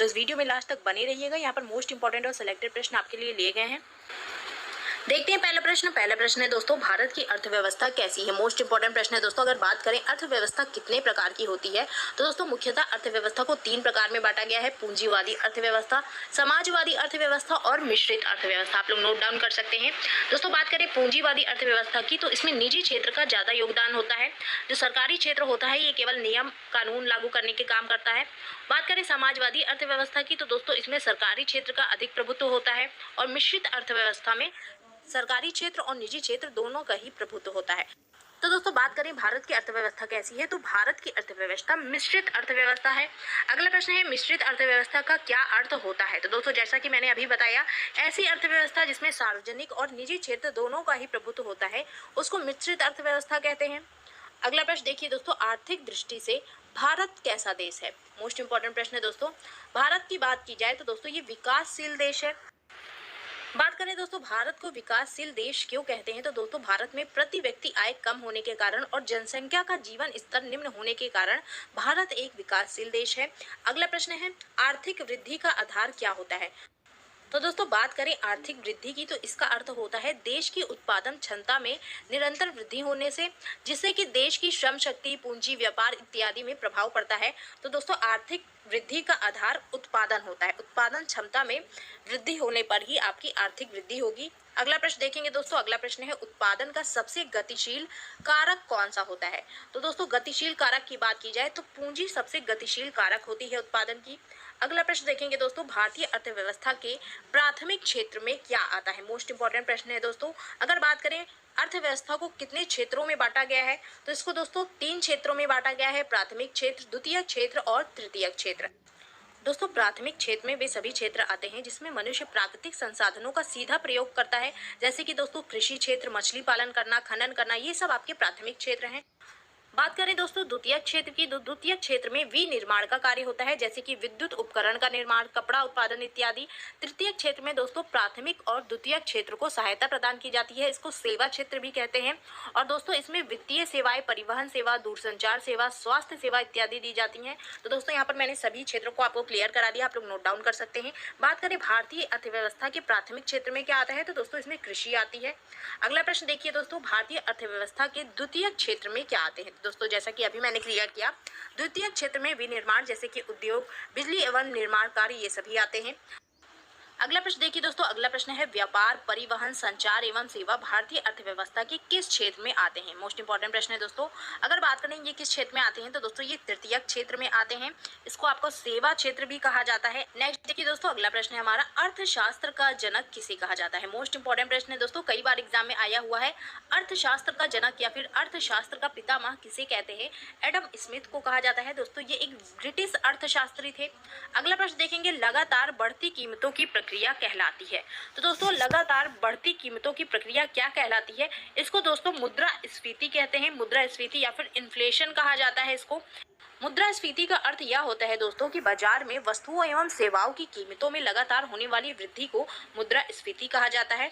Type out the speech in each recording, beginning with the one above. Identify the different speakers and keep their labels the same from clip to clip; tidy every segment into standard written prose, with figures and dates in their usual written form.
Speaker 1: तो इस वीडियो में लास्ट तक बने रहिएगा। यहाँ पर मोस्ट इंपॉर्टेंट और सिलेक्टेड प्रश्न आपके लिए लिए गए हैं। देखते हैं पहला प्रश्न है दोस्तों, भारत की अर्थव्यवस्था कैसी है। मोस्ट इंपॉर्टेंट प्रश्न है दोस्तों। अगर बात करें अर्थव्यवस्था कितने प्रकार की होती है, तो दोस्तों मुख्यतः अर्थव्यवस्था को 3 प्रकार में बांटा गया है। पूंजीवादी अर्थव्यवस्था, समाजवादी अर्थव्यवस्था और मिश्रित अर्थव्यवस्था। आप लोग नोट डाउन कर सकते हैं। दोस्तों बात करें पूंजीवादी अर्थव्यवस्था की, तो इसमें निजी क्षेत्र का ज्यादा योगदान होता है। जो सरकारी क्षेत्र होता है ये केवल नियम कानून लागू करने के काम करता है। बात करें समाजवादी अर्थव्यवस्था की, तो दोस्तों इसमें सरकारी क्षेत्र का अधिक प्रभुत्व होता है। और मिश्रित अर्थव्यवस्था में सरकारी क्षेत्र और निजी क्षेत्र दोनों का ही प्रभुत्व होता है। तो दोस्तों बात करें भारत की अर्थव्यवस्था कैसी है, तो भारत की अर्थव्यवस्था मिश्रित अर्थव्यवस्था है। अगला प्रश्न है मिश्रित अर्थव्यवस्था का क्या अर्थ होता है। तो दोस्तों जैसा कि मैंने अभी बताया, ऐसी अर्थव्यवस्था जिसमें सार्वजनिक और निजी क्षेत्र दोनों का ही प्रभुत्व होता है उसको मिश्रित अर्थव्यवस्था कहते हैं। अगला प्रश्न देखिए दोस्तों, आर्थिक दृष्टि से भारत कैसा देश है। मोस्ट इंपॉर्टेंट प्रश्न है दोस्तों। भारत की बात की जाए तो दोस्तों ये विकासशील देश है। बात करें दोस्तों भारत को विकासशील देश क्यों कहते हैं, तो दोस्तों भारत में प्रति व्यक्ति आय कम होने के कारण और जनसंख्या का जीवन स्तर निम्न होने के कारण भारत एक विकासशील देश है। अगला प्रश्न है आर्थिक वृद्धि का आधार क्या होता है। तो दोस्तों बात करें आर्थिक वृद्धि की, तो इसका अर्थ होता है देश की उत्पादन क्षमता में निरंतर वृद्धि होने से, जिससे कि देश की श्रम शक्ति, पूंजी, व्यापार इत्यादि में प्रभाव पड़ता है। तो दोस्तों आर्थिक वृद्धि का आधार उत्पादन होता है। उत्पादन क्षमता में वृद्धि होने पर ही आपकी आर्थिक वृद्धि होगी। अगला प्रश्न देखेंगे दोस्तों। अगला प्रश्न है उत्पादन का सबसे गतिशील कारक कौन सा होता है। तो दोस्तों गतिशील कारक की बात की जाए तो पूंजी सबसे गतिशील कारक होती है उत्पादन की। अगला प्रश्न देखेंगे दोस्तों, भारतीय अर्थव्यवस्था के प्राथमिक क्षेत्र में क्या आता है। मोस्ट इंपॉर्टेंट प्रश्न है दोस्तों। अगर बात करें अर्थव्यवस्था को कितने क्षेत्रों में बांटा गया है, तो इसको दोस्तों 3 क्षेत्रों में बांटा गया है। प्राथमिक क्षेत्र, द्वितीयक क्षेत्र और तृतीयक क्षेत्र। दोस्तों प्राथमिक क्षेत्र में वे सभी क्षेत्र आते हैं जिसमें मनुष्य प्राकृतिक संसाधनों का सीधा प्रयोग करता है, जैसे कि दोस्तों कृषि क्षेत्र, मछली पालन करना, खनन करना, ये सब आपके प्राथमिक क्षेत्र हैं। बात करें दोस्तों द्वितीयक क्षेत्र की, तो द्वितीयक क्षेत्र में विनिर्माण का कार्य होता है, जैसे कि विद्युत उपकरण का निर्माण, कपड़ा उत्पादन इत्यादि। तृतीयक क्षेत्र में दोस्तों प्राथमिक और द्वितीयक क्षेत्र को सहायता प्रदान की जाती है, इसको सेवा क्षेत्र भी कहते हैं। और दोस्तों इसमें वित्तीय सेवाएं, परिवहन सेवा, दूरसंचार सेवा, स्वास्थ्य सेवा इत्यादि दी जाती हैं। तो दोस्तों यहाँ पर मैंने सभी क्षेत्रों को आपको क्लियर करा दिया, आप लोग नोट डाउन कर सकते हैं। बात करें भारतीय अर्थव्यवस्था के प्राथमिक क्षेत्र में क्या आता है, तो दोस्तों इसमें कृषि आती है। अगला प्रश्न देखिए दोस्तों, भारतीय अर्थव्यवस्था के द्वितीयक क्षेत्र में क्या आते हैं। दोस्तों जैसा कि अभी मैंने क्लियर किया, द्वितीय क्षेत्र में विनिर्माण जैसे कि उद्योग, बिजली एवं निर्माण कार्य ये सभी आते हैं। अगला प्रश्न देखिए दोस्तों। अगला प्रश्न है व्यापार, परिवहन, संचार एवं सेवा भारतीय अर्थव्यवस्था के किस क्षेत्र में आते हैं। मोस्ट इंपॉर्टेंट प्रश्न है दोस्तों। अगर बात करें ये किस क्षेत्र में आते हैं, तो दोस्तों ये तृतीयक क्षेत्र में आते हैं, इसको आपको सेवा क्षेत्र भी कहा जाता है। नेक्स्ट देखिए दोस्तों, अगला प्रश्न है हमारा अर्थशास्त्र का जनक किसे कहा जाता है। मोस्ट इंपॉर्टेंट प्रश्न है दोस्तों, कई बार एग्जाम में आया हुआ है। अर्थशास्त्र का जनक या फिर अर्थशास्त्र का पितामह किसे कहते हैं। एडम स्मिथ को कहा जाता है। दोस्तों ये एक ब्रिटिश अर्थशास्त्री थे। अगला प्रश्न देखेंगे लगातार बढ़ती कीमतों की प्रक्रिया कहलाती है। तो दोस्तों लगातार बढ़ती कीमतों की प्रक्रिया क्या कहलाती है, इसको दोस्तों मुद्रास्फीति कहते हैं। मुद्रास्फीति या फिर इन्फ्लेशन कहा जाता है इसको। मुद्रास्फीति का अर्थ यह होता है दोस्तों कि बाजार में वस्तुओं एवं सेवाओं की कीमतों में लगातार होने वाली वृद्धि को मुद्रास्फीति कहा जाता है।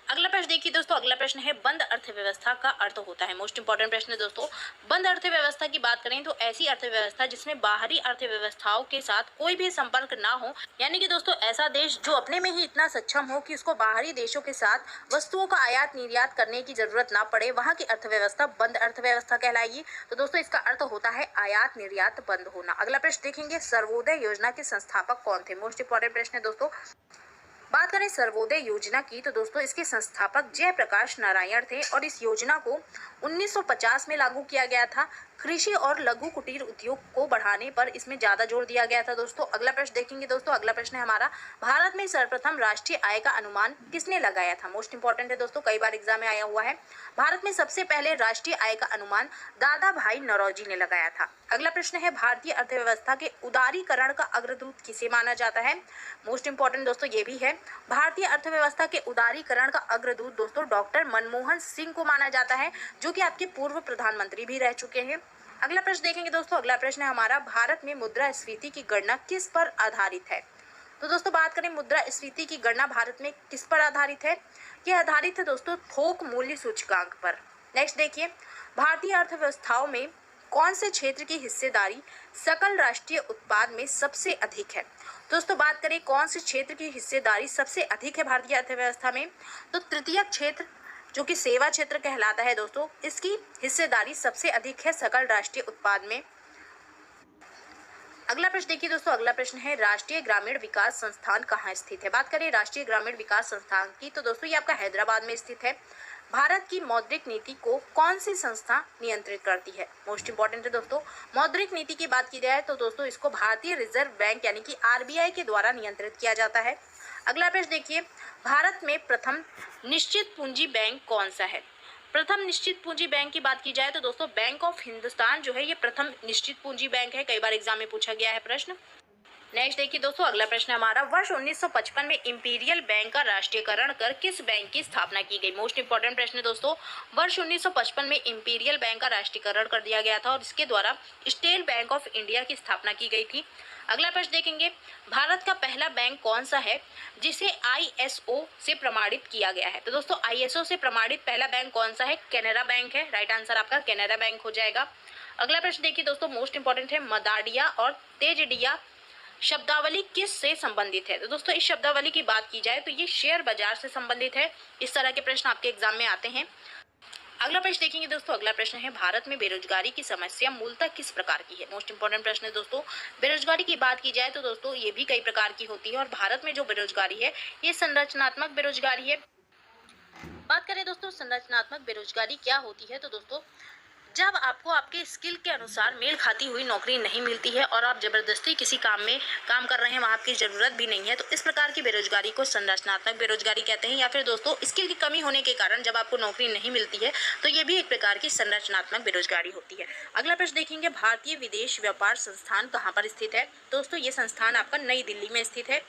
Speaker 1: अगला प्रश्न देखिए दोस्तों। अगला प्रश्न है बंद अर्थव्यवस्था का अर्थ होता है। मोस्ट इंपॉर्टेंट प्रश्न है दोस्तों। बंद अर्थव्यवस्था की बात करें तो ऐसी अर्थव्यवस्था जिसमें बाहरी अर्थव्यवस्थाओं के साथ कोई भी संपर्क ना हो, यानी कि दोस्तों ऐसा देश जो अपने में ही इतना सक्षम हो कि उसको बाहरी देशों के साथ वस्तुओं का आयात निर्यात करने की जरूरत ना पड़े, वहां की अर्थव्यवस्था बंद अर्थव्यवस्था कहलाएगी। तो दोस्तों इसका अर्थ होता है आयात निर्यात बंद होना। अगला प्रश्न देखेंगे सर्वोदय योजना के संस्थापक कौन थे। मोस्ट इंपॉर्टेंट प्रश्न है दोस्तों। बात करें सर्वोदय योजना की, तो दोस्तों इसके संस्थापक जयप्रकाश नारायण थे और इस योजना को 1950 में लागू किया गया था। कृषि और लघु कुटीर उद्योग को बढ़ाने पर इसमें ज्यादा जोर दिया गया था दोस्तों। अगला प्रश्न देखेंगे दोस्तों। अगला प्रश्न है हमारा भारत में सर्वप्रथम राष्ट्रीय आय का अनुमान किसने लगाया था। मोस्ट इंपॉर्टेंट है दोस्तों, कई बार एग्जाम में आया हुआ है। भारत में सबसे पहले राष्ट्रीय आय का अनुमान दादा भाई नौरोजी ने लगाया था। अगला प्रश्न है भारतीय अर्थव्यवस्था के उदारीकरण का अग्रदूत किसे माना जाता है। मोस्ट इंपॉर्टेंट दोस्तों ये भी है। भारतीय अर्थव्यवस्था के उदारीकरण का अग्रदूत दोस्तों डॉक्टर मनमोहन सिंह को माना जाता है, जो कि आपके पूर्व प्रधानमंत्री भी रह चुके हैं। अगला प्रश्न देखेंगे दोस्तों। अगला प्रश्न है हमारा भारत में मुद्रास्फीति की गणना किस पर आधारित है। तो दोस्तों बात करें मुद्रास्फीति की गणना भारत में किस पर आधारित है, यह आधारित है दोस्तों थोक मूल्य सूचकांक पर। नेक्स्ट देखिए भारतीय अर्थव्यवस्थाओं में कौन से क्षेत्र की हिस्सेदारी सकल राष्ट्रीय उत्पाद में सबसे अधिक है। दोस्तों बात करें कौन से क्षेत्र की हिस्सेदारी सबसे अधिक है भारतीय अर्थव्यवस्था में, तो तृतीय क्षेत्र जो कि सेवा क्षेत्र कहलाता है दोस्तों, इसकी हिस्सेदारी सबसे अधिक है सकल राष्ट्रीय उत्पाद में। अगला प्रश्न देखिए दोस्तों, अगला प्रश्न है राष्ट्रीय ग्रामीण विकास संस्थान कहाँ स्थित है। बात करें राष्ट्रीय ग्रामीण विकास संस्थान की, तो दोस्तों ये आपका हैदराबाद में स्थित है। भारत की मौद्रिक नीति को कौन सी संस्था नियंत्रित करती है, मोस्ट इंपॉर्टेंट है दोस्तों। मौद्रिक नीति की बात की जाए तो दोस्तों इसको भारतीय रिजर्व बैंक यानी कि आरबीआई के द्वारा नियंत्रित किया जाता है। अगला प्रश्न देखिए, भारत में प्रथम निश्चित पूंजी बैंक कौन सा है। प्रथम निश्चित पूंजी बैंक की बात की जाए तो दोस्तों बैंक ऑफ हिंदुस्तान जो है ये प्रथम निश्चित पूंजी बैंक है, कई बार एग्जाम में पूछा गया है प्रश्न। नेक्स्ट देखिए दोस्तों, अगला प्रश्न हमारा, वर्ष 1955 में इंपीरियल बैंक का राष्ट्रीयकरण कर किस बैंक की स्थापना की गई। मोस्ट इंपॉर्टेंट प्रश्न है दोस्तों, वर्ष 1955 में इंपीरियल बैंक का राष्ट्रीयकरण कर दिया गया था और इसके द्वारा स्टेट बैंक ऑफ इंडिया की स्थापना की गई थी। अगला प्रश्न देखेंगे, भारत का पहला बैंक कौन सा है जिसे आईएसओ से प्रमाणित किया गया है। तो दोस्तों आईएसओ से प्रमाणित पहला बैंक कौन सा है, कैनरा बैंक है। राइट आंसर आपका कैनरा बैंक हो जाएगा। अगला प्रश्न देखिए दोस्तों, मोस्ट इंपॉर्टेंट है, मदाडिया और तेजडिया शब्दावली किस से संबंधित है। तो दोस्तों इस शब्दावली की बात की जाए तो ये शेयर बाजार से संबंधित है। इस तरह के प्रश्न आपके एग्जाम में आते हैं। अगला प्रश्न देखेंगे दोस्तों, अगला प्रश्न है, भारत में बेरोजगारी की समस्या मूलतः किस प्रकार की है। मोस्ट इंपॉर्टेंट प्रश्न है दोस्तों। बेरोजगारी की बात की जाए तो दोस्तों ये भी कई प्रकार की होती है और भारत में जो बेरोजगारी है ये संरचनात्मक बेरोजगारी है। बात करें दोस्तों संरचनात्मक बेरोजगारी क्या होती है, तो दोस्तों जब आपको आपके स्किल के अनुसार मेल खाती हुई नौकरी नहीं मिलती है और आप जबरदस्ती किसी काम में काम कर रहे हैं, वहाँ आपकी जरूरत भी नहीं है, तो इस प्रकार की बेरोजगारी को संरचनात्मक बेरोजगारी कहते हैं। या फिर दोस्तों स्किल की कमी होने के कारण जब आपको नौकरी नहीं मिलती है तो ये भी एक प्रकार की संरचनात्मक बेरोजगारी होती है। अगला प्रश्न देखेंगे, भारतीय विदेश व्यापार संस्थान कहाँ पर स्थित है। दोस्तों ये संस्थान आपका नई दिल्ली में स्थित है।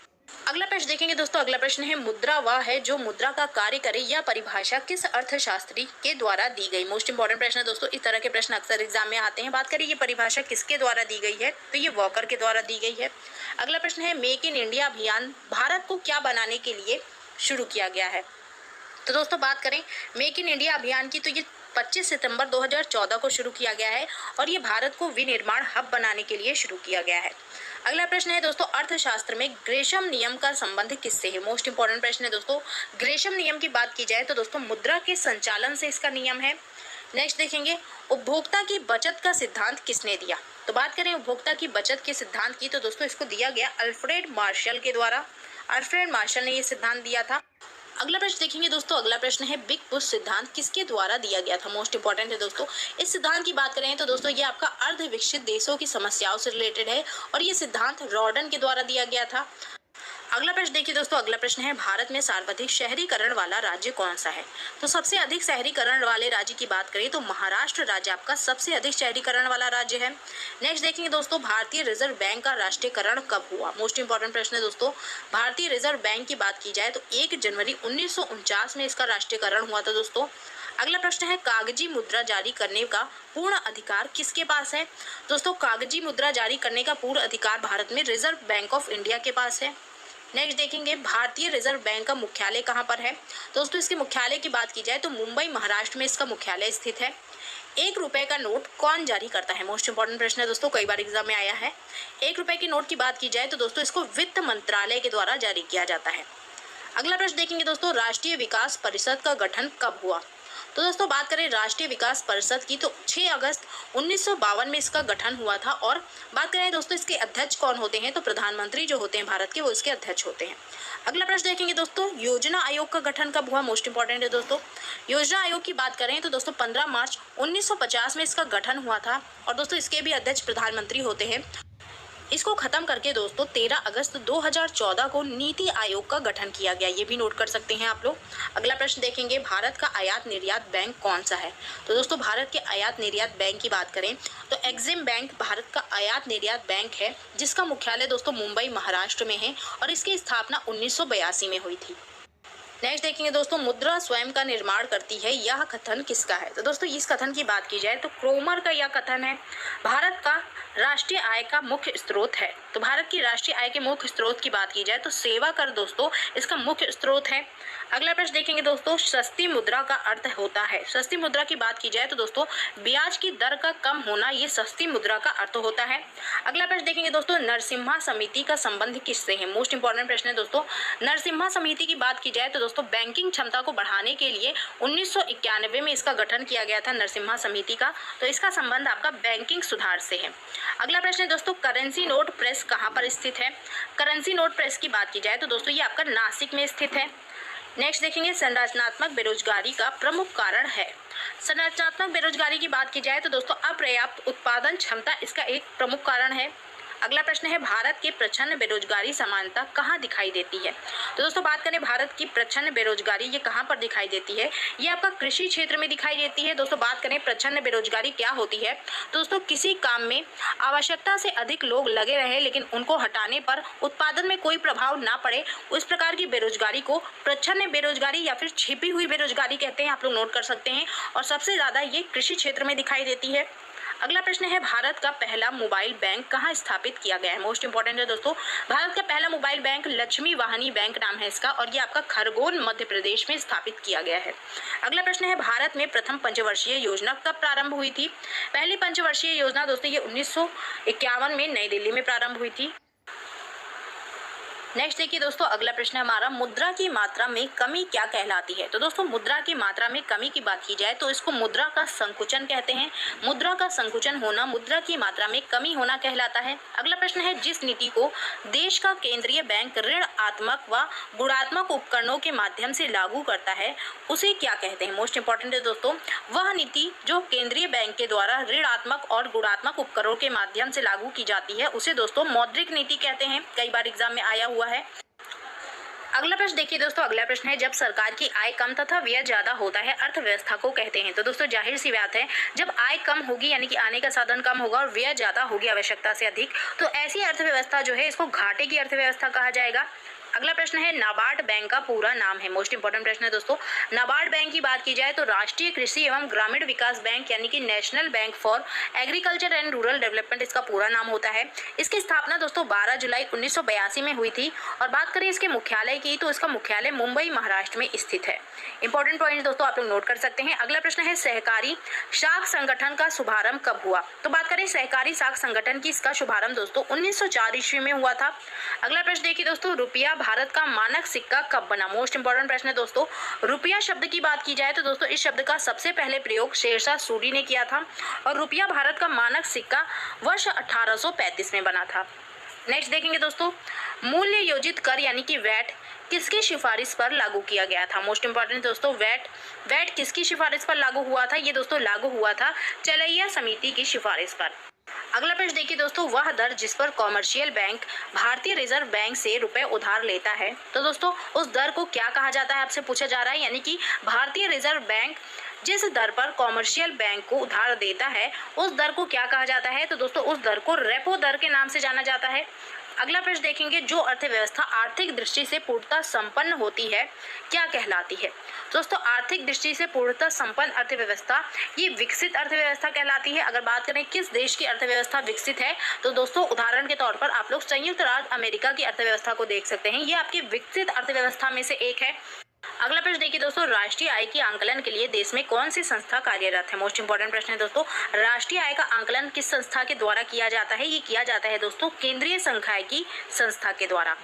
Speaker 1: अगला प्रश्न देखेंगे दोस्तों, अगला प्रश्न है, मुद्रा वह है जो मुद्रा का कार्य करे, यह परिभाषा किस अर्थशास्त्री के द्वारा दी गई। मोस्ट इंपॉर्टेंट प्रश्न है दोस्तों, इस तरह के प्रश्न अक्सर एग्जाम में आते हैं। बात करें ये परिभाषा किसके द्वारा दी गई है, तो ये वॉकर के द्वारा दी गई है। अगला प्रश्न है, मेक इन इंडिया अभियान भारत को क्या बनाने के लिए शुरू किया गया है। तो दोस्तों बात करें मेक इन इंडिया अभियान की, तो ये 25 सितंबर 2014 को शुरू किया गया है और ये भारत को विनिर्माण हब बनाने के लिए शुरू किया गया है। अगला प्रश्न है दोस्तों, अर्थशास्त्र में ग्रेशम नियम का संबंध किससे है। मोस्ट इंपॉर्टेंट प्रश्न है दोस्तों। ग्रेशम नियम की बात की जाए तो दोस्तों मुद्रा के संचालन से इसका नियम है। नेक्स्ट देखेंगे, उपभोक्ता की बचत का सिद्धांत किसने दिया। तो बात करें उपभोक्ता की बचत के सिद्धांत की, तो दोस्तों इसको दिया गया अल्फ्रेड मार्शल के द्वारा। अल्फ्रेड मार्शल ने ये सिद्धांत दिया था। अगला प्रश्न देखेंगे दोस्तों, अगला प्रश्न है, बिग पुश सिद्धांत किसके द्वारा दिया गया था। मोस्ट इंपॉर्टेंट है दोस्तों। इस सिद्धांत की बात करें तो दोस्तों ये आपका अर्ध विकसित देशों की समस्याओं से रिलेटेड है और ये सिद्धांत रॉर्डन के द्वारा दिया गया था। अगला प्रश्न देखिए दोस्तों, अगला प्रश्न है, भारत में सर्वाधिक शहरीकरण वाला राज्य कौन सा है। तो सबसे अधिक शहरीकरण वाले राज्य की बात करें तो महाराष्ट्र राज्य आपका सबसे अधिक शहरीकरण वाला राज्य है। नेक्स्ट देखेंगे दोस्तों, भारतीय रिजर्व बैंक का राष्ट्रीयकरण कब हुआ। मोस्ट इंपॉर्टेंट प्रश्न है दोस्तों। भारतीय रिजर्व बैंक की बात की जाए तो 1 जनवरी 1949 में इसका राष्ट्रीयकरण हुआ था दोस्तों। अगला प्रश्न है, कागजी मुद्रा जारी करने का पूर्ण अधिकार किसके पास है। दोस्तों कागजी मुद्रा जारी करने का पूर्ण अधिकार भारत में रिजर्व बैंक ऑफ इंडिया के पास है। नेक्स्ट देखेंगे, भारतीय रिजर्व बैंक का मुख्यालय कहाँ पर है। दोस्तों इसके मुख्यालय की बात की जाए तो मुंबई महाराष्ट्र में इसका मुख्यालय स्थित है। 1 रुपए का नोट कौन जारी करता है। मोस्ट इंपॉर्टेंट प्रश्न है दोस्तों, कई बार एग्जाम में आया है। 1 रुपए के नोट की बात की जाए तो दोस्तों इसको वित्त मंत्रालय के द्वारा जारी किया जाता है। अगला प्रश्न देखेंगे दोस्तों, राष्ट्रीय विकास परिषद का गठन कब हुआ। तो दोस्तों बात करें राष्ट्रीय विकास परिषद की तो 6 अगस्त 1952 में इसका गठन हुआ था। और बात करें दोस्तों इसके अध्यक्ष कौन होते हैं, तो प्रधानमंत्री जो होते हैं भारत के वो इसके अध्यक्ष होते हैं। अगला प्रश्न देखेंगे दोस्तों, योजना आयोग का गठन कब हुआ। मोस्ट इंपॉर्टेंट है दोस्तों। योजना आयोग की बात करें तो दोस्तों 15 मार्च 1950 में इसका गठन हुआ था और दोस्तों इसके भी अध्यक्ष प्रधानमंत्री होते हैं। इसको खत्म करके दोस्तों 13 अगस्त 2014 को नीति आयोग का गठन किया गया, ये भी नोट कर सकते हैं आप लोग। अगला प्रश्न देखेंगे, भारत का आयात निर्यात बैंक कौन सा है। तो दोस्तों भारत के आयात निर्यात बैंक की बात करें तो एक्सिम बैंक भारत का आयात निर्यात बैंक है, जिसका मुख्यालय दोस्तों मुंबई महाराष्ट्र में है और इसकी स्थापना 1982 में हुई थी। नेक्स्ट देखेंगे दोस्तों, मुद्रा स्वयं का निर्माण करती है, यह कथन किसका है? तो दोस्तों इस कथन की बात की जाए तो क्रोमर का यह कथन है, भारत का राष्ट्रीय आय का मुख्य स्रोत है। तो भारत की राष्ट्रीय आय के मुख्य स्रोत की बात की जाए तो सेवा कर दोस्तों इसका मुख्य स्रोत है। अगला प्रश्न देखेंगे दोस्तों, सस्ती मुद्रा का अर्थ होता है। सस्ती मुद्रा की बात की जाए तो दोस्तों ब्याज की दर का कम होना, ये सस्ती मुद्रा का अर्थ होता है। अगला प्रश्न देखेंगे दोस्तों, नरसिम्हा समिति का संबंध किससे है? मोस्ट इंपॉर्टेंट प्रश्न है दोस्तों। नरसिम्हा समिति की बात की जाए तो दोस्तों बैंकिंग क्षमता को बढ़ाने के लिए 1991 में इसका गठन किया गया था, नरसिम्हा समिति का। तो इसका संबंध आपका बैंकिंग सुधार से है। अगला प्रश्न है दोस्तों, करेंसी नोट प्रेस कहाँ पर स्थित है? करेंसी नोट प्रेस की बात की जाए तो दोस्तों ये आपका नासिक में स्थित है। नेक्स्ट देखेंगे, संरचनात्मक बेरोजगारी का प्रमुख कारण है। संरचनात्मक बेरोजगारी की बात की जाए तो दोस्तों अपर्याप्त उत्पादन क्षमता इसका एक प्रमुख कारण है। अगला प्रश्न है, भारत की प्रच्छन्न बेरोजगारी समानता कहाँ दिखाई देती है? तो दोस्तों बात करें भारत की प्रच्छन्न बेरोजगारी, ये कहाँ पर दिखाई देती है? ये आपका कृषि क्षेत्र में दिखाई देती है। दोस्तों बात करें प्रच्छन्न बेरोजगारी क्या होती है, तो दोस्तों किसी काम में आवश्यकता से अधिक लोग लगे रहे लेकिन उनको हटाने पर उत्पादन में कोई प्रभाव ना पड़े, उस प्रकार की बेरोजगारी को प्रच्छन्न बेरोजगारी या फिर छिपी हुई बेरोजगारी कहते हैं। आप लोग नोट कर सकते हैं, और सबसे ज्यादा ये कृषि क्षेत्र में दिखाई देती है। अगला प्रश्न है, भारत का पहला मोबाइल बैंक कहाँ स्थापित किया गया है? मोस्ट इंपॉर्टेंट है दोस्तों, भारत का पहला मोबाइल बैंक लक्ष्मी वाहिनी बैंक नाम है इसका, और ये आपका खरगोन मध्य प्रदेश में स्थापित किया गया है। अगला प्रश्न है, भारत में प्रथम पंचवर्षीय योजना कब प्रारंभ हुई थी? पहली पंचवर्षीय योजना दोस्तों ये 1951 में नई दिल्ली में प्रारंभ हुई थी। नेक्स्ट देखिए दोस्तों, अगला प्रश्न है हमारा, मुद्रा की मात्रा में कमी क्या कहलाती है? तो दोस्तों मुद्रा की मात्रा में कमी की बात की जाए तो इसको मुद्रा का संकुचन कहते हैं। मुद्रा का संकुचन होना मुद्रा की मात्रा में कमी होना कहलाता है। अगला प्रश्न है, जिस नीति को देश का केंद्रीय बैंक ऋणात्मक व गुणात्मक उपकरणों के माध्यम से लागू करता है उसे क्या कहते हैं? मोस्ट इंपॉर्टेंट है दोस्तों, वह नीति जो केंद्रीय बैंक के द्वारा ऋणात्मक और गुणात्मक उपकरणों के माध्यम से लागू की जाती है उसे दोस्तों मौद्रिक नीति कहते हैं। कई बार एग्जाम में आया हुआ है। अगला प्रश्न देखिए दोस्तों, अगला प्रश्न है, जब सरकार की आय कम तथा व्यय ज्यादा होता है अर्थव्यवस्था को कहते हैं? तो दोस्तों जाहिर सी बात है, जब आय कम होगी यानी कि आने का साधन कम होगा और व्यय ज्यादा होगी आवश्यकता से अधिक, तो ऐसी अर्थव्यवस्था जो है इसको घाटे की अर्थव्यवस्था कहा जाएगा। अगला प्रश्न है, नाबार्ड बैंक का पूरा नाम है? मोस्ट इंपॉर्टेंट प्रश्न है दोस्तों। नाबार्ड बैंक की बात की जाए तो राष्ट्रीय कृषि एवं ग्रामीण विकास बैंक यानी कि national bank for agriculture and rural development इसका पूरा नाम होता है। इसकी स्थापना दोस्तों 12 जुलाई 1982 में हुई थी। और बात करें इसके मुख्यालय की तो इसका मुख्यालय मुंबई महाराष्ट्र में स्थित है। इंपॉर्टेंट पॉइंट दोस्तों आप लोग नोट कर सकते हैं। अगला प्रश्न है, सहकारी साख संगठन का शुभारंभ कब हुआ? तो बात करें सहकारी साख संगठन की, इसका शुभारंभ दोस्तों 1904 ईस्वी में हुआ था। अगला प्रश्न देखिए दोस्तों, रुपया भारत का मानक सिक्का कब बना? मोस्ट इंपॉर्टेंट प्रश्न है दोस्तों। रुपया शब्द की बात की जाए तो दोस्तों इस शब्द का सबसे पहले प्रयोग शेरशाह सूरी ने किया था, और रुपया भारत का मानक सिक्का वर्ष 1835 में बना था। नेक्स्ट देखेंगे दोस्तों, मूल्य योजित कर यानी कि वैट किसकी सिफारिश पर लागू किया गया था? मोस्ट इंपॉर्टेंट दोस्तों, वैट किसकी सिफारिश पर लागू हुआ था? ये दोस्तों लागू हुआ था चलैया समिति की सिफारिश पर। अगला प्रश्न देखिए दोस्तों, वह दर जिस पर कॉमर्शियल बैंक भारतीय रिजर्व बैंक से रुपए उधार लेता है, तो दोस्तों उस दर को क्या कहा जाता है आपसे पूछा जा रहा है। यानी कि भारतीय रिजर्व बैंक जिस दर पर कॉमर्शियल बैंक को उधार देता है उस दर को क्या कहा जाता है? तो दोस्तों उस दर को रेपो दर के नाम से जाना जाता है। अगला प्रश्न देखेंगे, जो अर्थव्यवस्था आर्थिक दृष्टि से पूर्णतः संपन्न होती है क्या कहलाती है? दोस्तों आर्थिक दृष्टि से पूर्णतः संपन्न अर्थव्यवस्था ये विकसित अर्थव्यवस्था कहलाती है। अगर बात करें किस देश की अर्थव्यवस्था विकसित है तो दोस्तों उदाहरण के तौर पर आप लोग संयुक्त राज्य अमेरिका की अर्थव्यवस्था को देख सकते हैं, ये आपकी विकसित अर्थव्यवस्था में से एक है। अगला प्रश्न देखिए दोस्तों, राष्ट्रीय आय के आंकलन के लिए देश में कौन सी संस्था कार्यरत है? मोस्ट इंपॉर्टेंट प्रश्न है दोस्तों, राष्ट्रीय आय का आंकलन किस संस्था के द्वारा किया जाता है? ये किया जाता है दोस्तों केंद्रीय संख्यायिकी संस्था के द्वारा।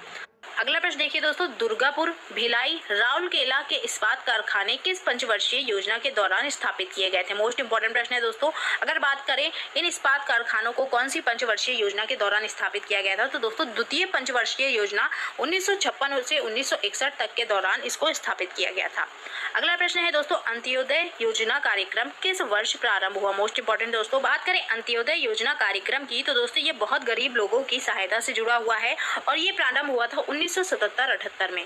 Speaker 1: अगला प्रश्न देखिए दोस्तों, दुर्गापुर, भिलाई, राउरकेला के इस्पात कारखाने किस पंचवर्षीय योजना के दौरान स्थापित किए गए थे? मोस्ट इंपॉर्टेंट प्रश्न है दोस्तों, अगर बात करें इन इस्पात कारखानों को कौन सी पंचवर्षीय योजना के दौरान स्थापित किया गया था, तो दोस्तों द्वितीय पंचवर्षीय योजना 1956 से 1961 तक के दौरान इसको स्थापित किया गया था। अगला प्रश्न है दोस्तों, अंत्योदय योजना कार्यक्रम किस वर्ष प्रारंभ हुआ? मोस्ट इंपॉर्टेंट दोस्तों, बात करें अंत्योदय योजना कार्यक्रम की तो दोस्तों ये बहुत गरीब लोगों की सहायता से जुड़ा हुआ है और ये प्रारंभ हुआ था 1977-78 में।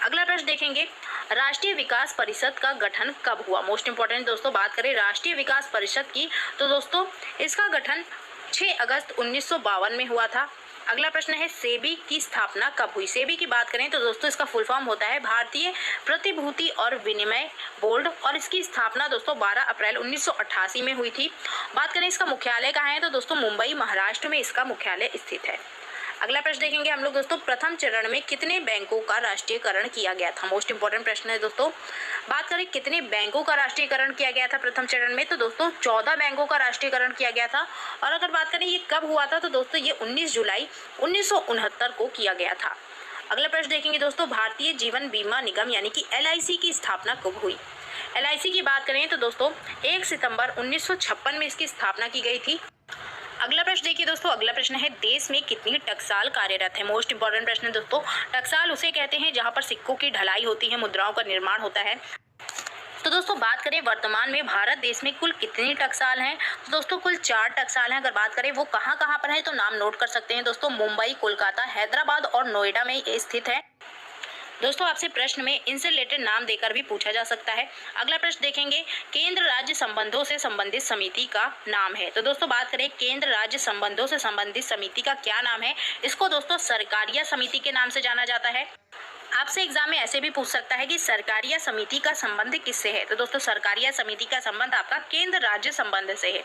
Speaker 1: अगला प्रश्न देखेंगे, राष्ट्रीय विकास परिषद का गठन कब हुआ? मोस्ट इंपॉर्टेंट दोस्तों, बात करें राष्ट्रीय विकास परिषद की तो दोस्तों इसका गठन 6 अगस्त 1952 में हुआ था। अगला प्रश्न है सेबी की स्थापना कब हुई। सेबी की बात करें तो दोस्तों इसका फुल फॉर्म होता है भारतीय प्रतिभूति और विनिमय बोर्ड और इसकी स्थापना दोस्तों 12 अप्रैल 1988 में हुई थी। बात करें इसका मुख्यालय कहाँ है तो दोस्तों मुंबई महाराष्ट्र में इसका मुख्यालय स्थित है। अगला प्रश्न देखेंगे हम लोग दोस्तों प्रथम चरण में कितने बैंकों का राष्ट्रीयकरण किया गया था। मोस्ट इंपोर्टेंट प्रश्न है दोस्तों। बात करें कितने बैंकों का राष्ट्रीयकरण किया गया था प्रथम चरण में तो दोस्तों 14 बैंकों का राष्ट्रीयकरण किया गया था। और अगर बात करें ये कब हुआ था तो दोस्तों ये 19 जुलाई 1969 को किया गया था। अगला प्रश्न देखेंगे दोस्तों भारतीय जीवन बीमा निगम यानी कि LIC की स्थापना कब हुई। LIC की बात करें तो दोस्तों 1 सितंबर 1956 में इसकी स्थापना की गई थी। अगला प्रश्न देखिए दोस्तों, अगला प्रश्न है देश में कितनी टकसाल कार्यरत है। मोस्ट इंपोर्टेंट प्रश्न है दोस्तों। टकसाल उसे कहते हैं जहां पर सिक्कों की ढलाई होती है, मुद्राओं का निर्माण होता है। तो दोस्तों बात करें वर्तमान में भारत देश में कुल कितनी टकसाल हैं तो दोस्तों कुल 4 टकसाल हैं। अगर बात करें वो कहाँ कहाँ पर है तो नाम नोट कर सकते हैं दोस्तों। मुंबई, कोलकाता, हैदराबाद और नोएडा में ये स्थित है। दोस्तों आपसे प्रश्न में इनसे रिलेटेड नाम देकर भी पूछा जा सकता है। अगला प्रश्न देखेंगे केंद्र राज्य संबंधों से संबंधित समिति का नाम है। तो दोस्तों बात करें केंद्र राज्य संबंधों से संबंधित समिति का क्या नाम है। इसको दोस्तों सरकारिया समिति के नाम से जाना जाता है। आपसे एग्जाम में ऐसे भी पूछ सकता है कि सरकारिया समिति का संबंध किससे है। तो दोस्तों सरकारिया समिति का संबंध आपका केंद्र राज्य संबंध से है।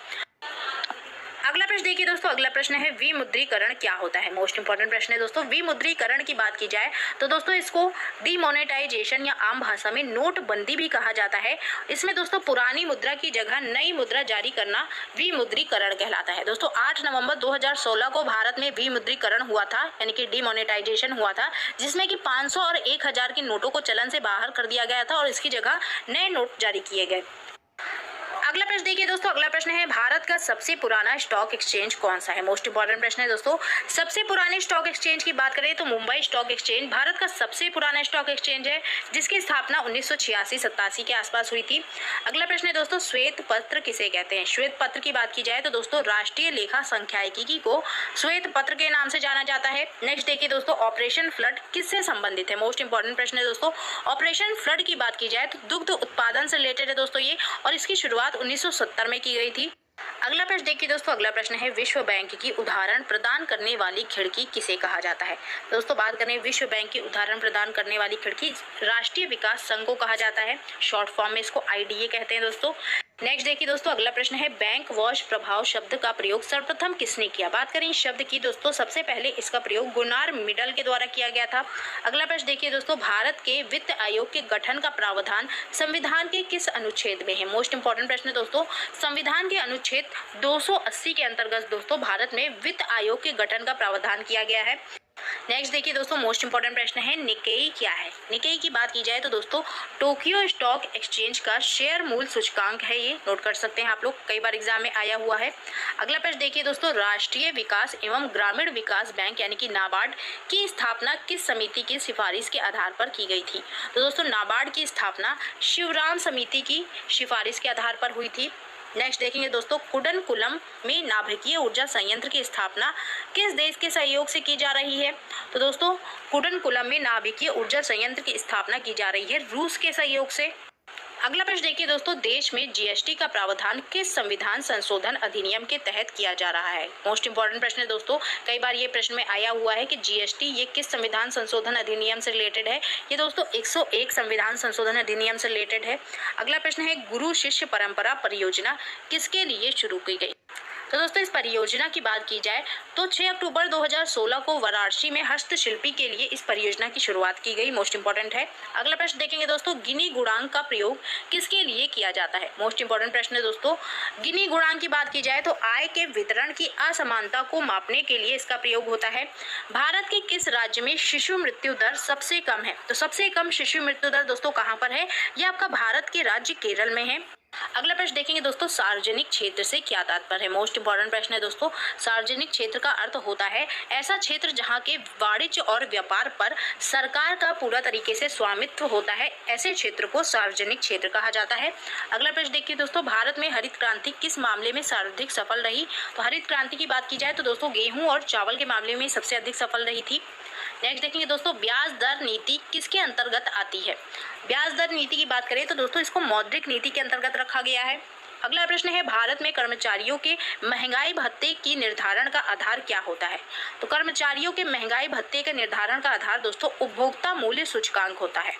Speaker 1: अगला प्रश्न देखिए दोस्तों, अगला प्रश्न है विमुद्रीकरण क्या होता है। मोस्ट इंपोर्टेंट प्रश्न है दोस्तों। विमुद्रीकरण की बात की जाए तो दोस्तों इसको डिमोनेटाइजेशन या आम भाषा में नोटबंदी भी कहा जाता है। इसमें दोस्तों पुरानी मुद्रा की जगह नई मुद्रा जारी करना विमुद्रीकरण कहलाता है। दोस्तों 8 नवंबर 2016 को भारत में विमुद्रीकरण हुआ था यानी कि डिमोनेटाइजेशन हुआ था, जिसमें कि 500 और 1000 के नोटों को चलन से बाहर कर दिया गया था और इसकी जगह नए नोट जारी किए गए। अगला प्रश्न देखिए दोस्तों, अगला प्रश्न है भारत का सबसे पुराना स्टॉक एक्सचेंज कौन सा है। मोस्ट इंपोर्टेंट प्रश्न है दोस्तों। सबसे पुराने स्टॉक एक्सचेंज की बात करें तो मुंबई स्टॉक एक्सचेंज भारत का सबसे पुराना स्टॉक एक्सचेंज है, जिसकी स्थापना 1986-87 के आसपास हुई थी। अगला प्रश्न है दोस्तों श्वेत पत्र किसे कहते हैं। श्वेत पत्र की बात की जाए तो दोस्तों राष्ट्रीय लेखा संख्यायिकी को श्वेत पत्र के नाम से जाना जाता है। नेक्स्ट देखिए दोस्तों ऑपरेशन फ्लड किससे संबंधित है। मोस्ट इंपोर्टेंट प्रश्न है दोस्तों। ऑपरेशन फ्लड की बात की जाए तो दुग्ध उत्पादन से रिलेटेड है दोस्तों ये, और इसकी शुरुआत 1970 में की गई थी। अगला प्रश्न देखिए दोस्तों, अगला प्रश्न है विश्व बैंक की उदाहरण प्रदान करने वाली खिड़की किसे कहा जाता है। दोस्तों बात करें विश्व बैंक की उदाहरण प्रदान करने वाली खिड़की राष्ट्रीय विकास संघ को कहा जाता है। शॉर्ट फॉर्म में इसको IDA कहते हैं दोस्तों। नेक्स्ट देखिए दोस्तों, अगला प्रश्न है बैंक वॉश प्रभाव शब्द का प्रयोग सर्वप्रथम किसने किया। बात करें इस शब्द की दोस्तों सबसे पहले इसका प्रयोग गुनार मिडल के द्वारा किया गया था। अगला प्रश्न देखिए दोस्तों भारत के वित्त आयोग के गठन का प्रावधान संविधान के किस अनुच्छेद में है। मोस्ट इंपोर्टेंट प्रश्न है दोस्तों। संविधान के अनुच्छेद 280 के अंतर्गत दोस्तों भारत में वित्त आयोग के गठन का प्रावधान किया गया है। नेक्स्ट देखिए दोस्तों मोस्ट इंपोर्टेंट प्रश्न है निकेई क्या है। निकेई की बात की जाए तो दोस्तों टोक्यो स्टॉक एक्सचेंज का शेयर मूल्य सूचकांक है, ये नोट कर सकते हैं आप लोग, कई बार एग्जाम में आया हुआ है। अगला प्रश्न देखिए दोस्तों राष्ट्रीय विकास एवं ग्रामीण विकास बैंक यानी कि नाबार्ड की स्थापना किस समिति की सिफारिश के आधार पर की गई थी। तो दोस्तों नाबार्ड की स्थापना शिवराम समिति की सिफारिश के आधार पर हुई थी। नेक्स्ट देखेंगे दोस्तों कुडनकुलम में नाभिकीय ऊर्जा संयंत्र की स्थापना किस देश के सहयोग से की जा रही है। तो दोस्तों कुडनकुलम में नाभिकीय ऊर्जा संयंत्र की स्थापना की जा रही है रूस के सहयोग से। अगला प्रश्न देखिए दोस्तों देश में GST का प्रावधान किस संविधान संशोधन अधिनियम के तहत किया जा रहा है। मोस्ट इंपोर्टेंट प्रश्न है दोस्तों, कई बार ये प्रश्न में आया हुआ है कि GST ये किस संविधान संशोधन अधिनियम से रिलेटेड है। ये दोस्तों 101 संविधान संशोधन अधिनियम से रिलेटेड है। अगला प्रश्न है गुरु शिष्य परंपरा परियोजना किसके लिए शुरू की गई। तो दोस्तों इस परियोजना की बात की जाए तो 6 अक्टूबर 2016 को वाराणसी में हस्तशिल्पी के लिए इस परियोजना की शुरुआत की गई। मोस्ट इंपोर्टेंट है। अगला प्रश्न देखेंगे दोस्तों गिनी गुणांक का प्रयोग किसके लिए किया जाता है। मोस्ट इंपोर्टेंट प्रश्न है दोस्तों। गिनी गुणांक की बात की जाए तो आय के वितरण की असमानता को मापने के लिए इसका प्रयोग होता है। भारत के किस राज्य में शिशु मृत्यु दर सबसे कम है। तो सबसे कम शिशु मृत्यु दर दोस्तों कहाँ पर है, यह आपका भारत के राज्य केरल में है। अगला प्रश्न देखेंगे दोस्तों सार्वजनिक क्षेत्र से क्या तात्पर्य है। मोस्ट इंपोर्टेंट प्रश्न है दोस्तों। सार्वजनिक क्षेत्र का अर्थ होता है ऐसा क्षेत्र जहां के वाणिज्य और व्यापार पर सरकार का पूरा तरीके से स्वामित्व होता है, ऐसे क्षेत्र को सार्वजनिक क्षेत्र कहा जाता है। अगला प्रश्न देखिए दोस्तों भारत में हरित क्रांति किस मामले में सर्वाधिक सफल रही। तो हरित क्रांति की बात की जाए तो दोस्तों गेहूं और चावल के मामले में सबसे अधिक सफल रही थी। नेक्स्ट देखेंगे दोस्तों ब्याज दर नीति किसके अंतर्गत आती है। ब्याज दर नीति की बात करें तो दोस्तों इसको मौद्रिक नीति के अंतर्गत रखा गया है। अगला प्रश्न है भारत में कर्मचारियों के महंगाई भत्ते की निर्धारण का आधार क्या होता है? तो कर्मचारियों के महंगाई भत्ते के निर्धारण का आधार दोस्तों उपभोक्ता मूल्य सूचकांक होता है।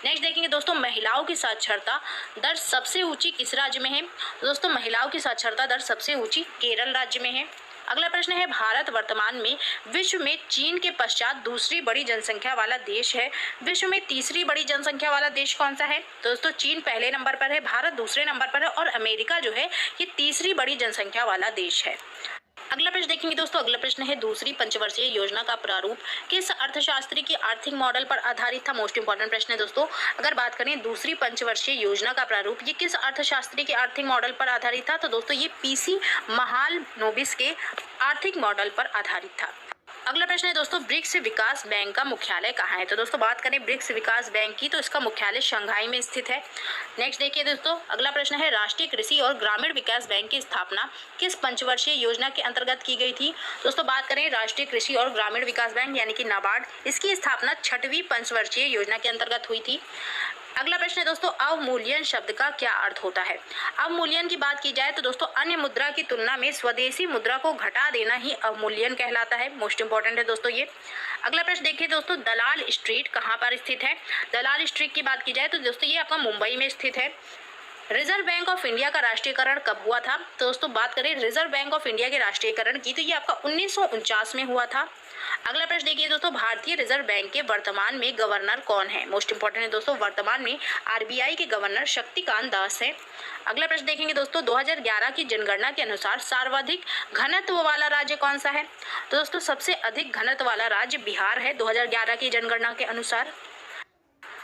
Speaker 1: नेक्स्ट देखेंगे दोस्तों, महिलाओं की साक्षरता दर सबसे ऊंची किस राज्य में है? तो दोस्तों महिलाओं की साक्षरता दर सबसे ऊंची केरल राज्य में है। अगला प्रश्न है भारत वर्तमान में विश्व में चीन के पश्चात दूसरी बड़ी जनसंख्या वाला देश है। विश्व में तीसरी बड़ी जनसंख्या वाला देश कौन सा है? तो दोस्तों चीन पहले नंबर पर है, भारत दूसरे नंबर पर है और अमेरिका जो है ये तीसरी बड़ी जनसंख्या वाला देश है। अगला प्रश्न देखेंगे दोस्तों, अगला प्रश्न है दूसरी पंचवर्षीय योजना का प्रारूप किस अर्थशास्त्री के आर्थिक मॉडल पर आधारित था? मोस्ट इंपॉर्टेंट प्रश्न है दोस्तों। अगर बात करें दूसरी पंचवर्षीय योजना का प्रारूप ये किस अर्थशास्त्री के आर्थिक मॉडल पर आधारित था? तो दोस्तों ये पीसी महालनोबिस के आर्थिक मॉडल पर आधारित था। अगला प्रश्न है दोस्तों, ब्रिक्स विकास बैंक का मुख्यालय कहाँ है? तो दोस्तों बात करें ब्रिक्स विकास बैंक की तो इसका मुख्यालय शंघाई में स्थित है। नेक्स्ट देखिए दोस्तों, अगला प्रश्न है राष्ट्रीय कृषि और ग्रामीण विकास बैंक की स्थापना किस पंचवर्षीय योजना के अंतर्गत की गई थी? दोस्तों बात करें राष्ट्रीय कृषि और ग्रामीण विकास बैंक यानी कि नाबार्ड, इसकी स्थापना 6वीं पंचवर्षीय योजना के अंतर्गत हुई थी। अगला प्रश्न है दोस्तों, अवमूल्यन शब्द का क्या अर्थ होता है? अवमूल्यन की बात की जाए तो दोस्तों अन्य मुद्रा की तुलना में स्वदेशी मुद्रा को घटा देना ही अवमूल्यन कहलाता है। मोस्ट इंपॉर्टेंट है दोस्तों ये। अगला प्रश्न देखिए दोस्तों, दलाल स्ट्रीट कहाँ पर स्थित है? दलाल स्ट्रीट की बात की जाए तो दोस्तों ये आपका मुंबई में स्थित है। रिजर्व बैंक ऑफ इंडिया का राष्ट्रीयकरण कब हुआ था? तो दोस्तों बात करें रिजर्व बैंक ऑफ इंडिया के राष्ट्रीयकरण की तो ये आपका 1949 में हुआ था। अगला प्रश्न देखिए दोस्तों, भारतीय रिजर्व बैंक के वर्तमान में गवर्नर कौन है? मोस्ट इंपॉर्टेंट है दोस्तों, वर्तमान में आरबीआई के गवर्नर शक्तिकांत दास है। अगला प्रश्न देखेंगे दोस्तों, 2011 की जनगणना के अनुसार सर्वाधिक घनत्व वाला राज्य कौन सा है? तो दोस्तों सबसे अधिक घनत्व वाला राज्य बिहार है 2011 की जनगणना के अनुसार।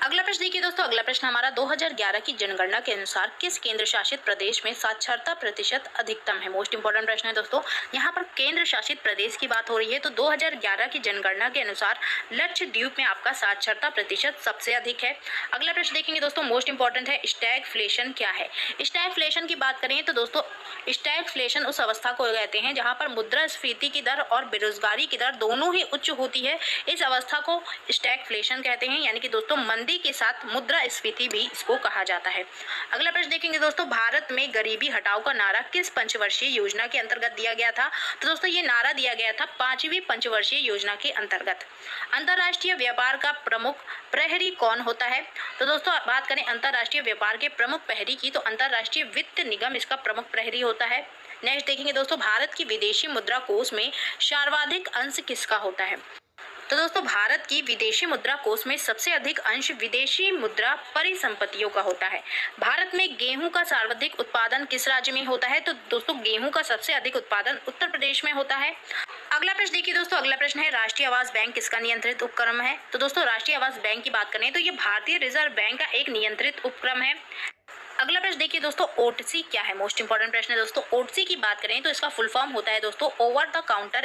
Speaker 1: अगला प्रश्न देखिए दोस्तों, अगला प्रश्न हमारा 2011 की जनगणना के अनुसार किस केंद्र शासित प्रदेश में साक्षरता प्रतिशत अधिकतम है? मोस्ट इंपॉर्टेंट प्रश्न है दोस्तों। यहाँ पर केंद्र शासित प्रदेश की बात हो रही है तो 2011 की जनगणना के अनुसार लक्षद्वीप में आपका साक्षरता प्रतिशत सबसे अधिक है। अगला प्रश्न देखेंगे दोस्तों, मोस्ट इंपॉर्टेंट है स्टैगफ्लेशन क्या है? स्टैगफ्लेशन की बात करें तो दोस्तों स्टैगफ्लेशन उस अवस्था को कहते हैं जहाँ पर मुद्रास्फीति की दर और बेरोजगारी की दर दोनों ही उच्च होती है। इस अवस्था को स्टैगफ्लेशन कहते हैं, यानी कि दोस्तों मंदी के साथ मुद्रास्फीति भी इसको कहा जाता है। अगला प्रश्न देखेंगे दोस्तों, भारत में गरीबी हटाओ का नारा किस पंचवर्षीय योजना के अंतर्गत दिया गया था? तो दोस्तों ये नारा दिया गया था 5वीं पंचवर्षीय योजना के अंतर्गत। अंतर्राष्ट्रीय व्यापार का प्रमुख प्रहरी कौन होता है? तो दोस्तों बात करें अंतर्राष्ट्रीय व्यापार के प्रमुख प्रहरी की तो अंतर्राष्ट्रीय वित्त निगम इसका प्रमुख प्रहरी होता है। नेक्स्ट देखेंगे दोस्तों, भारत की विदेशी मुद्रा कोष में सर्वाधिक अंश किसका होता है? तो दोस्तों भारत की विदेशी मुद्रा कोष में सबसे अधिक अंश विदेशी मुद्रा परिसंपत्तियों का होता है। भारत में गेहूं का सर्वाधिक उत्पादन किस राज्य में होता है? तो दोस्तों गेहूं का सबसे अधिक उत्पादन उत्तर प्रदेश में होता है। अगला प्रश्न देखिए दोस्तों, अगला प्रश्न है राष्ट्रीय आवास बैंक किसका नियंत्रित उपक्रम है? तो दोस्तों राष्ट्रीय आवास बैंक की बात करें तो ये भारतीय रिजर्व बैंक का एक नियंत्रित उपक्रम है। अगला प्रश्न देखिए दोस्तों, ओटीसी क्या है? मोस्ट इंपॉर्टेंट प्रश्न है दोस्तों। ओटीसी की बात करें तो इसका फुल फॉर्म होता है दोस्तों ओवर द काउंटर